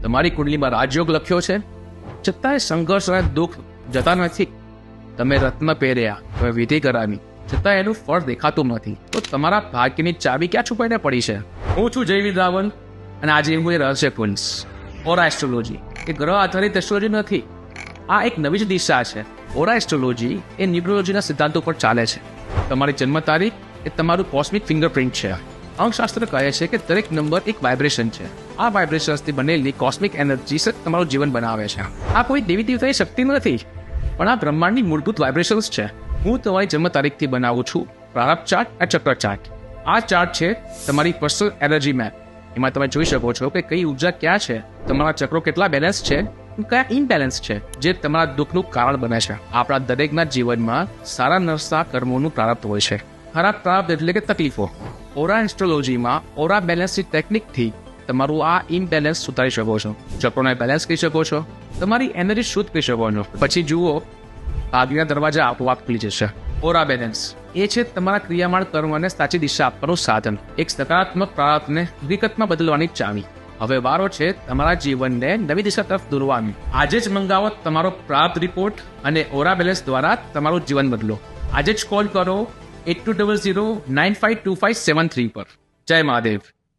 તમારી કુંડલીમાં રાજયોગ લખ્યો છે, છતાંય સંઘર્ષ અને દુઃખ જતા નથી. તમે રત્ન પહેર્યા, તમે વિધિ કરાવી, છતાં એનું ફળ દેખાતું નથી. તો તમારા ભાગ્યની ચાવી ક્યાં છુપાઈને પડી છે? હું છું જયવીર રાવલ અને આજે હું એ રહસ્ય ખોલીશ. ઓરા એસ્ટ્રોલોજી એ ગ્રહ આધારિત એસ્ટ્રોલોજી નથી. આ એક નવી જ દિશા છે. ઓરા એસ્ટ્રોલોજી એ ન્યુમરોલોજીના સિદ્ધાંતો પર ચાલે છે. તમારી જન્મ તારીખ એ તમારું કોસ્મિક ફિંગરપ્રિન્ટ છે. અંકશાસ્ત્ર કહે છે કે દરેક નંબર એક વાઇબ્રેશન છે. આ વાઇબ્રેશન્સથી બનેલી કોસ્મિક એનર્જી જ તમારું જીવન બનાવે છે. આ કોઈ દેવી દેવતાની શક્તિ નથી, પણ આ બ્રહ્માંડની મૂળભૂત વાઇબ્રેશન્સ છે. હું તમારી જન્મ તારીખથી બનાવું છું પ્રારબ્ધ ચાર્ટ અને ચક્ર ચાર્ટ. આ ચાર્ટ છે તમારી પર્સનલ એનર્જી મેપ. એમાં તમે જોઈ શકો છો કે કઈ ઉર્જા ક્યાં છે, તમારા ચક્રો કેટલા બેલેન્સ છે, કયા ઇનબેલેન્સ છે, જે તમારા દુઃખનું કારણ બને છે. આપણા દરેકના જીવનમાં સારા નરસા કર્મોનું પ્રારબ્ધ હોય છે. ખરાબ પ્રારબ્ધ એટલે કે તકલીફો. ઓરા એસ્ટ્રોલોજીમાં ઓરા બેલેન્સની ટેકનિકથી તમારું આ ઇમ્બેલેન્સ સુધારી શકો છો. ચક્રોને બેલેન્સ કરી શકો છો, તમારી એનર્જી શુદ્ધ કરી શકો છો. પછી જુઓ, ભાગ્યના દરવાજા આપોઆપ ખુલી જશે. ઓરા બેલેન્સ એ છે તમારા ક્રિયામાણ કર્મને સાચી દિશા આપવાનું સાધન. એક સકારાત્મક પ્રારબ્ધને હકીકતમાં બદલવાની ચાવી. હવે વારો છે તમારા જીવનને નવી દિશા તરફ દોરવાની. આજે જ મંગાવો તમારો પ્રાપ્ત રિપોર્ટ અને ઓરા બેલેન્સ દ્વારા તમારું જીવન બદલો. આજે જ કોલ કરો 8200 952573 પર. જય મહાદેવ.